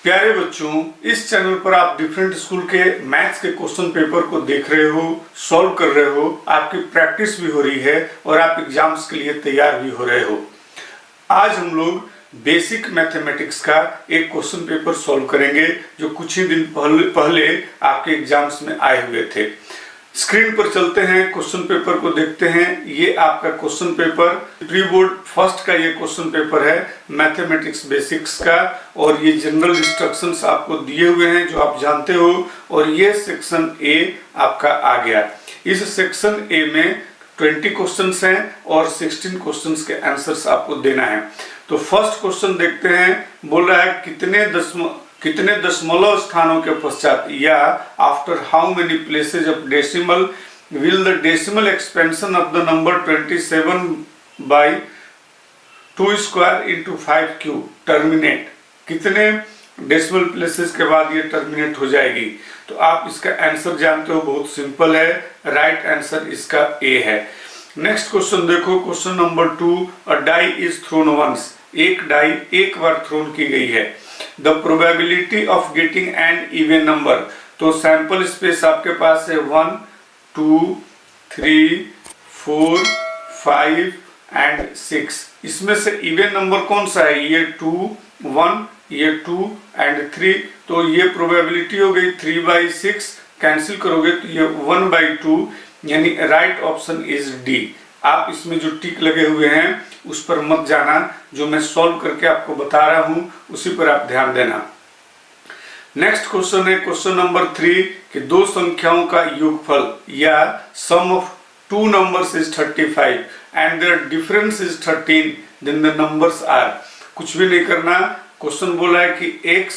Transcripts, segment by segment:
प्यारे बच्चों, इस चैनल पर आप डिफरेंट स्कूल के मैथ्स के क्वेश्चन पेपर को देख रहे हो, सॉल्व कर रहे हो, आपकी प्रैक्टिस भी हो रही है और आप एग्जाम्स के लिए तैयार भी हो रहे हो। आज हम लोग बेसिक मैथमेटिक्स का एक क्वेश्चन पेपर सॉल्व करेंगे जो कुछ ही दिन पहले आपके एग्जाम्स में आए हुए थे। स्क्रीन पर चलते हैं, क्वेश्चन पेपर को देखते हैं। ये आपका question paper pre board first का ये क्वेश्चन पेपर है मैथमेटिक्स बेसिक्स का, और ये जनरल इंस्ट्रक्शंस आपको दिए हुए हैं जो आप जानते हो। और ये सेक्शन ए आपका आ गया। इस सेक्शन ए में 20 क्वेश्चंस हैं और 16 क्वेश्चंस के आंसर्स आपको देना है। तो फर्स्ट क्वेश्चन देखते हैं। बोल रहा है कितने दशमलव स्थानों के पश्चात या after how many places of decimal will the decimal expansion of the number 27/2 square into 5 cube terminate. कितने डेसिमल प्लेसेस के बाद ये टर्मिनेट हो जाएगी? तो आप इसका आंसर जानते हो, बहुत सिंपल है। राइट आंसर इसका ए है। नेक्स्ट क्वेश्चन देखो, question number 2। A die is thrown once. एक डाई एक बार थ्रोन की गई है। The probability of getting an even number. तो सैंपल स्पेस आपके पास है 1 2 3 4 5 एंड 6। इसमें से इवन नंबर कौन सा है? ये 2 1, ये 2 एंड 3। तो ये प्रोबेबिलिटी हो गई 3/6। कैंसिल करोगे तो ये 1/2, यानी राइट ऑप्शन इज डी। आप इसमें जो टिक लगे हुए हैं उस पर मत जाना, जो मैं सॉल्व करके आपको बता रहा हूं उसी पर आप ध्यान देना। नेक्स्ट क्वेश्चन है क्वेश्चन नंबर 3 कि दो संख्याओं का योगफल या sum of two numbers is 35 and their difference is 13, then the numbers are. कुछ भी नहीं करना। क्वेश्चन बोला है कि x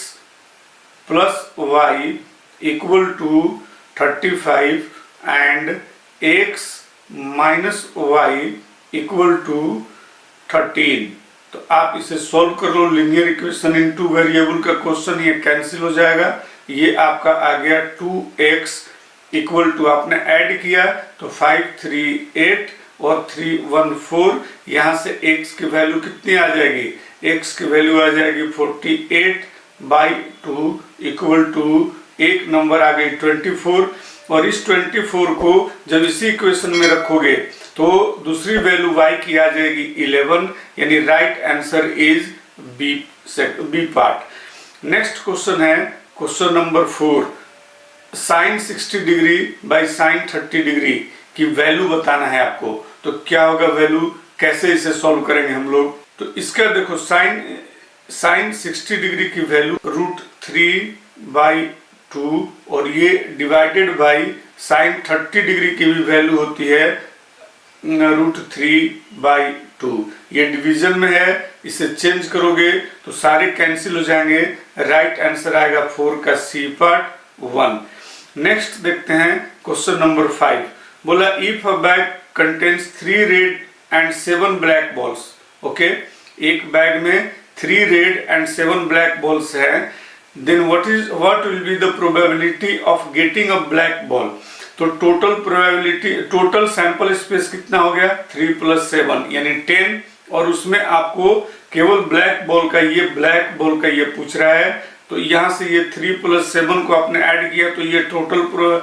plus y equal to 35 and x minus y equal to 13। तो आप इसे सॉल्व कर लो। लीनियर इक्वेशन इनटू वेरिएबल का क्वेश्चन, ये कैंसिल हो जाएगा। ये आपका आ गया 2x इक्वल टू, आपने ऐड किया तो 5 3 8 और 3 1 4। यहाँ से x की वैल्यू कितनी आ जाएगी? x की वैल्यू आ जाएगी 48/2 इक्वल टू एक नंबर आ गई 24। और इस 24 को जब इसी इक्वेशन में रखोगे तो दूसरी वैल्यू y की आ जाएगी 11, यानी right answer is B part. Next question है question number 4। Sine 60 degree by sine 30 degree की वैल्यू बताना है आपको। तो क्या होगा वैल्यू, कैसे इसे सॉल्व करेंगे हम लोग? तो इसका देखो, साइन 60 डिग्री की वैल्यू √3/2 और ये डिवाइडेड बाई साइन 30 डिग्री की भी वैल्यू होती है √3/2। ये डिवीजन में है, इसे चेंज करोगे तो सारे कैंसिल हो जाएंगे। राइट आंसर आएगा 4 का सी पार्ट 1। नेक्स्ट देखते हैं क्वेश्चन नंबर 5। बोला if a bag contains 3 red and 7 black balls. Okay, एक बैग में 3 रेड एंड 7 ब्लैक बॉल्स है, then what will be the probability of getting a black ball. तो total probability, total sample space कितना हो गया? 3 + 7 यानी 10। और उसमें आपको केवल ब्लैक बॉल का ये पूछ रहा है। तो यहाँ से ये 3 + 7 को आपने ऐड किया तो ये टोटल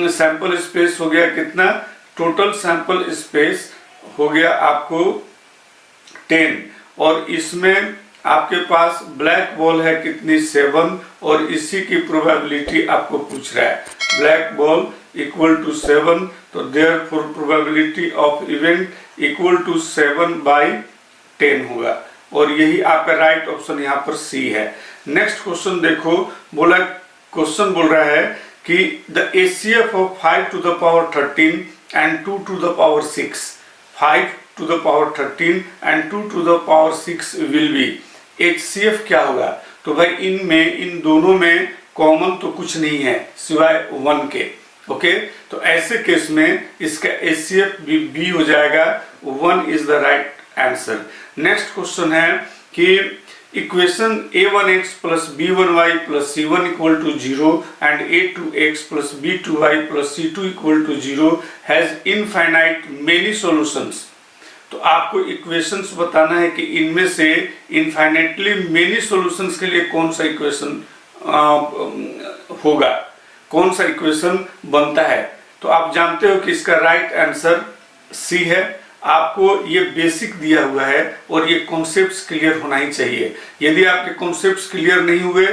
सैंपल स्पेस हो गया कितना? टोटल सैंपल स्पेस हो गया आपको 10। और इसमें आपके पास ब्लैक बॉल है कितनी? 7। और इसी की प्रोबेबिलिटी आपको पूछ रहा है। ब्लैक बॉल इक्वल टू 7, तो therefore probability of event equal to 7/10 होगा। और यही आपका राइट ऑप्शन यहाँ पर सी है। नेक्स्ट क्वेश्चन देखो, क्वेश्चन बोल रहा है कि the HCF of 5 to the power 13 and 2 to the power 6, 5 to the power 13 and 2 to the power 6 will be. HCF क्या होगा? तो भाई इन दोनों में कॉमन तो कुछ नहीं है सिवाय 1 के। ओके, तो ऐसे केस में इसका एचसीएफ भी बी हो जाएगा। 1 is the right answer. Next question है कि equation a1x + b1y + c1 = 0 and a2x + b2y + c2 = 0 has infinite many solutions। तो तो आपको इक्वेशंस बताना है कि इनमें से इनफाइनेटली मेनी सॉल्यूशंस के लिए कौन सा इक्वेशन होगा, कौन सा इक्वेशन बनता है। तो आप जानते हो कि इसका राइट आंसर सी है। आपको ये बेसिक दिया हुआ है और ये कॉन्सेप्ट्स क्लियर होना ही चाहिए। यदि आपके कॉन्सेप्ट्स क्लियर नहीं हुए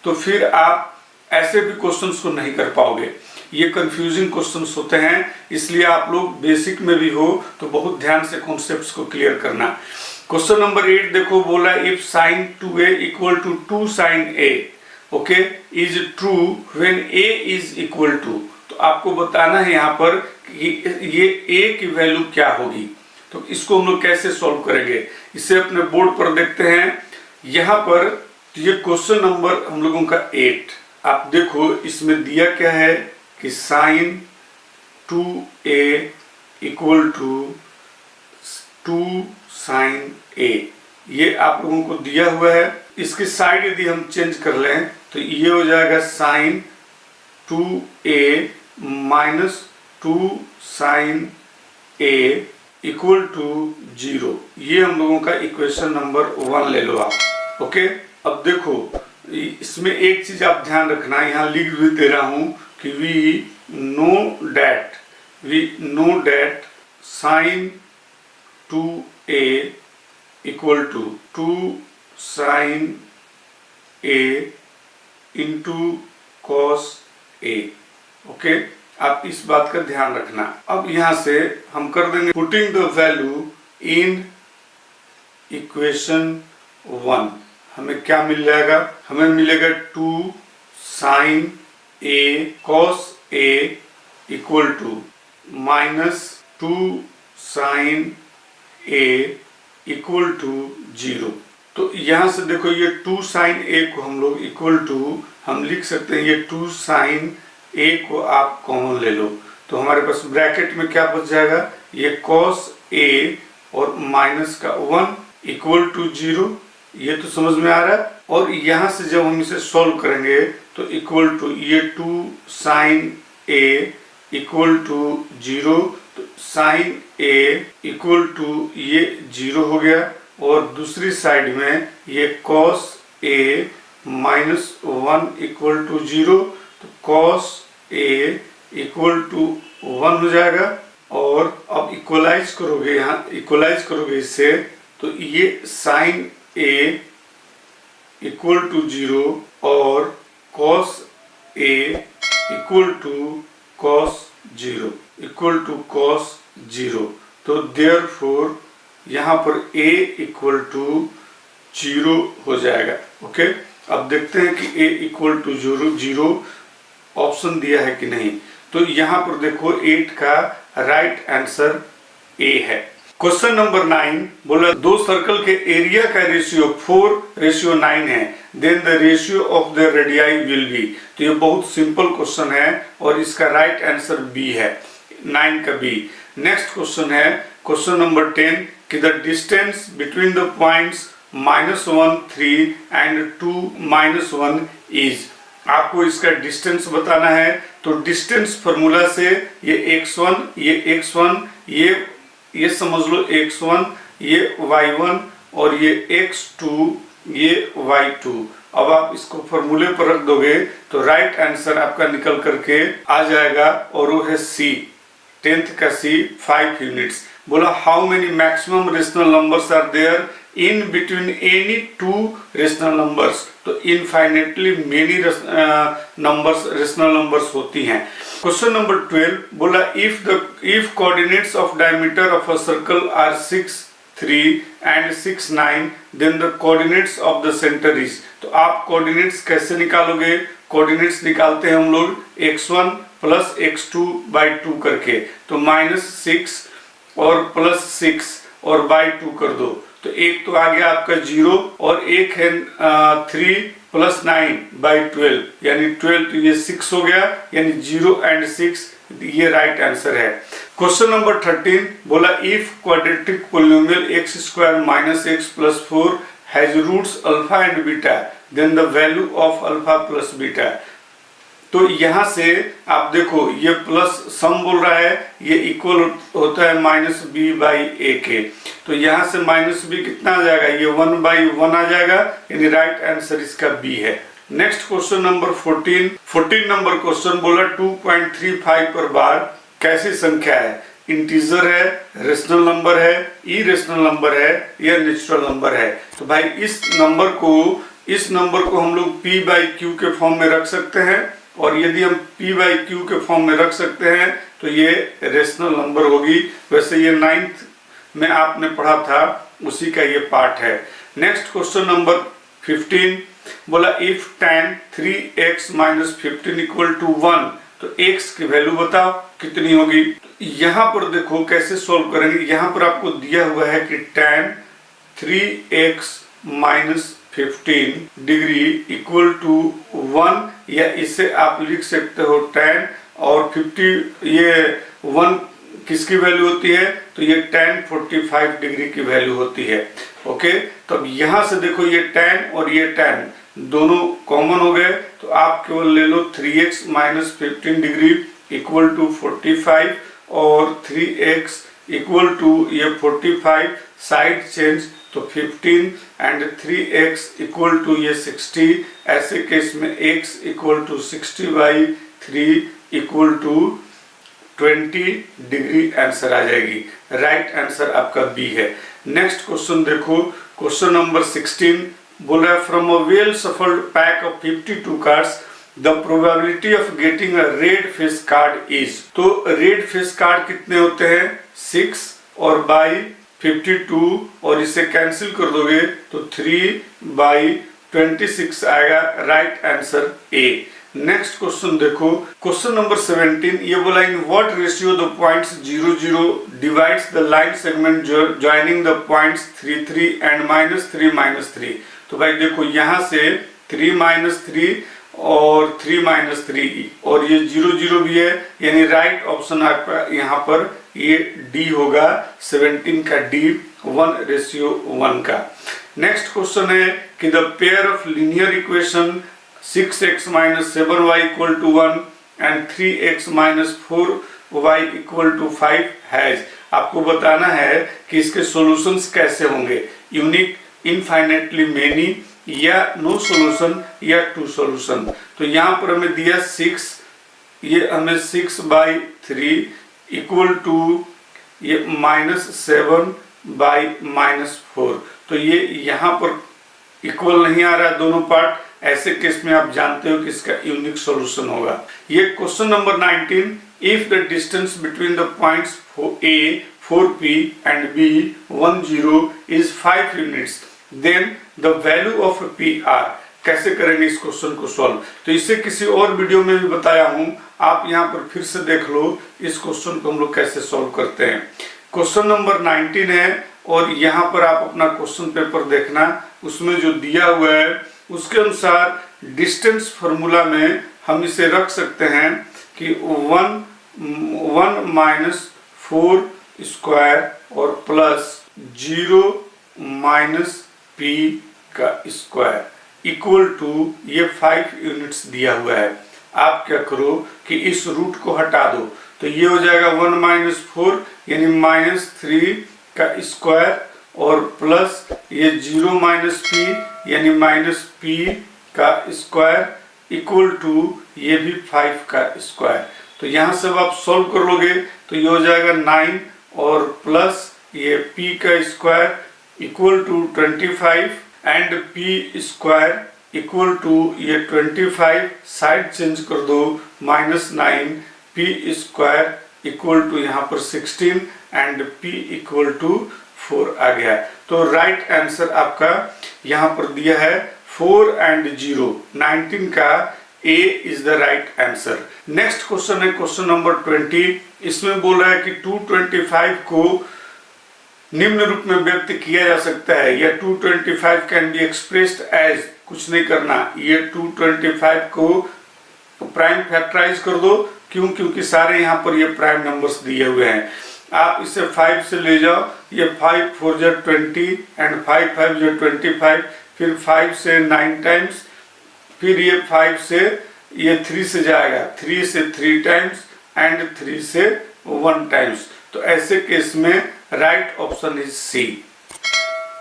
तो फिर आप ऐसे भी क्वेश्चंस को नहीं कर पाओगे। ये कंफ्यूजिंग क्वेश्चंस होते हैं, इसलिए आप लोग बेसिक में भी हो तो बहुत ध्यान से कॉन्सेप्ट्स को क्लियर करना। क्वेश्चन नंबर 8 देखो, बोला if sin 2a equal to 2 sin a okay is true when a is equal to. तो आपको बताना है यहाँ पर कि ये a की वैल्यू क्या होगी। तो इसको हम लोग कैसे सॉल्व करेंगे, इसे अपने बोर्ड पर देखते हैं। यहाँ पर ये क्वेश्चन नंबर हम लोगों का 8, आप देखो इसमें दिया क्या है कि sin 2a equal to 2 sin a, ये आप लोगों को दिया हुआ है। इसकी साइड यदि हम चेंज कर लें तो ये हो जाएगा sin 2a minus 2 sin a equal to 0। ये हम लोगों का इक्वेशन नंबर 1 ले लो आप। ओके, अब देखो इसमें एक चीज आप ध्यान रखना, यहाँ लिख भी दे रहा हूं कि we know that sin 2a equal to 2 sin a into cos a। Okay, आप इस बात का ध्यान रखना। अब यहां से हम कर देंगे putting the value in equation 1। हमें क्या मिल जाएगा, हमें मिलेगा 2 sin a cos a equal to minus 2 sin a equal to 0। तो यहां से देखो ये 2 sin a को हम लोग इक्वल टू हम लिख सकते हैं, ये 2 sin a को आप कॉमन ले लो तो हमारे पास ब्रैकेट में क्या बच जाएगा, ये cos a और माइनस का 1 इक्वल टू 0। ये तो समझ में आ रहा है। और यहां से जब हम इसे सॉल्व करेंगे तो इक्वल टू ये 2 sin a इक्वल टू 0, तो sin a इक्वल टू ये 0 हो गया। और दूसरी साइड में ये cos a minus 1 equal to 0, तो cos a इक्वल टू 1 हो जाएगा। और अब इक्वलाइज करोगे, यहाँ इक्वलाइज करोगे इससे तो ये sin a इक्वल टू 0 और cos a equal to cos 0 equal to cos 0। तो देयरफॉर यहाँ पर a इक्वल टू 0 हो जाएगा। ओके, अब देखते हैं कि a इक्वल टू 0 ऑप्शन दिया है कि नहीं। तो यहाँ पर देखो 8 का राइट आंसर a है। क्वेश्चन नंबर 9 बोला दो सर्कल के एरिया का रेशियो 4:9 है, then the ratio of the radii will be. तो ये बहुत सिंपल क्वेश्चन है और इसका राइट आंसर बी है, 9 का बी। नेक्स्ट क्वेश्चन है क्वेश्चन नंबर 10 कि the distance between the points -1 3 and 2 -1 is. आपको इसका डिस्टेंस बताना है। तो डिस्टेंस फॉर्मूला से ये x1 ये समझ लो x1, ये y1 और ये x2 ये y2। अब आप इसको फॉर्मूले पर रख दोगे तो राइट आंसर आपका निकल करके आ जाएगा और वो है C, 10th का C, 5 यूनिट्स। बोला how many maximum rational numbers are there in between any 2 rational numbers. तो infinitely many numbers rational numbers होती हैं। क्वेश्चन नंबर 12 बोला if coordinates of diameter of a circle are 6 3 and 6 9 then the coordinates of the centre is. तो आप coordinates कैसे निकालोगे, coordinates निकालते हैं हम लोग x1 प्लस x2 बाई 2 करके। तो -6 और +6 और बाई 2 कर दो तो एक तो आ गया आपका 0 और एक है 3 + 9 बाई 12 यानी 12, तो ये 6 हो गया यानी 0 एंड 6 ये राइट आंसर है। क्वेश्चन नंबर 13 बोला if quadratic polynomial x² - x + 4 has roots alpha and beta then the value of alpha plus beta. तो यहाँ से आप देखो ये प्लस सम बोल रहा है, ये इक्वल होता है माइनस बी बाई ए के। तो यहाँ से माइनस बी कितना आ जाएगा, ये 1/1 आ जाएगा, यानी राइट आंसर इसका बी है। Next question number 14 number question बोला 2.35 पर बार कैसी संख्या है, इंटीजर है, रेशनल नंबर है, इरेशनल नंबर है या नेचुरल नंबर है। तो भाई इस नंबर को हम लोग p बाई क्यू के फॉर्म में रख सकते हैं, और यदि हम p बाई क्यू के फॉर्म में रख सकते हैं तो ये रेशनल नंबर होगी। वैसे ये 9th में आपने पढ़ा था, उसी का ये पार्ट है। नेक्स्ट क्वेश्चन नंबर 15 बोला if tan 3x - 15 equal to 1, तो x की वैल्यू बताओ कितनी होगी। यहाँ पर देखो कैसे सॉल्व करेंगे। यहाँ पर आपको दिया हुआ है कि tan 3x - 15 degree equal to 1, या इसे आप लिख सकते हो tan और 50, ये 1 किसकी वैल्यू होती है, तो ये tan 45 डिग्री की वैल्यू होती है। ओके, तो अब यहाँ से देखो ये tan और ये tan दोनों कॉमन हो गए, तो आप केवल ले लो 3x - 15 डिग्री इक्वल टू 45 और 3x इक्वल टू ये 45 साइड चेंज तो 15 एंड 3x इक्वल टू ये 60। ऐसे केस में x equal to 60/3 equal to 20 degree answer आ जाएगी। राइट आंसर आपका बी है। नेक्स्ट क्वेश्चन देखो, क्वेश्चन नंबर 16 बोला from a well shuffled pack of 52 cards the probability of getting a red face card is. तो red face card कितने होते हैं, 6 और बाई 52, और इसे कैंसिल कर दोगे तो 3/26 आएगा। Right answer A. Next question देखो, क्वेश्चन नंबर 17 ये बोला in what ratio the points 0, 0 divides the line segment joining the points 3, 3 and -3, -3। तो भाई देखो यहाँ से 3, -3 और 3, -3 और ये 0, 0 भी है, यानी राइट ऑप्शन आपका यहाँ पर ये डी होगा, 17 का डी, 1:1 का। नेक्स्ट क्वेश्चन है कि the pair of linear equation 6x - 7y equal to 1 and 3x - 4y equal to 5 has. आपको बताना है कि इसके सॉल्यूशंस कैसे होंगे, यूनिक, इनफाइनाइटली मेनी या नो सॉल्यूशन या 2 सॉल्यूशन। तो यहाँ पर हमें दिया 6, ये हमें 6/3 इक्वल टू ये -7/-4। तो ये यहाँ पर इक्वल नहीं आ रहा है दोनों पार्ट। ऐसे केस में आप जानते हो कि इसका यूनिक सॉल्यूशन होगा। ये question number 19 if the distance between the points A 4P and B 1, 0 is 5 units then the value of PR। कैसे करेंगे इस क्वेश्चन को सॉल्व, तो इसे किसी और वीडियो में भी बताया हूं, आप यहाँ पर फिर से देख लो इस क्वेश्चन को हम लोग कैसे सॉल्व करते हैं। क्वेश्चन नंबर 19 है और यहाँ पर आप अपना क्वेश्चन पेपर देखना, उसमें जो दिया हुआ है उसके अनुसार डिस्टेंस फॉर्मूला में हम इसे रख सकते हैं कि 1 - 4 स्क्वायर और प्लस 0 - P का स्क्वायर इक्वल टू ये 5 यूनिट्स दिया हुआ है। आप क्या करो कि इस रूट को हटा दो, तो ये हो जाएगा 1 - 4 यानी -3 का स्क्वायर और प्लस ये 0 - P यानी -P का स्क्वायर इक्वल टू ये भी 5 का स्क्वायर। तो यहाँ से आप सॉल्व कर लोगे तो ये हो जाएगा 9 और प्लस ये P का square equal to 25 and P square equal to ये 25, साइड चेंज कर दो -9 P स्क्वायर इक्वल टू यहाँ पर 16 एंड P इक्वल टू 4 आ गया। तो राइट आंसर आपका यहाँ पर दिया है 4 एंड 0, 19 का A is the right answer. Next question है क्वेश्चन नंबर 20। इसमें बोल रहा है कि 225 को निम्न रूप में व्यक्त किया जा सकता है, या 225 कैन बी एक्सप्रेस्ड एज, कुछ नहीं करना, ये 225 को प्राइम फैक्टराइज कर दो। क्यों? क्योंकि सारे यहाँ पर ये प्राइम नंबर्स दिए हुए हैं। आप इसे 5 से ले जाओ, ये 5 4 जा 20 एंड 5 5 जा 25, फिर 5 से 9 टाइम्स, फिर ये 5 से ये 3 से जाएगा, 3 से 3 टाइम्स एंड 3 से 1 टाइम्स। तो ऐसे केस में राइट ऑप्शन इज सी।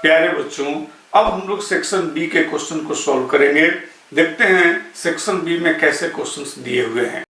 प्यारे बच्चों, अब हम लोग सेक्शन बी के क्वेश्चन को सॉल्व करेंगे। देखते हैं सेक्शन बी में कैसे क्वेश्चंस दिए हुए हैं।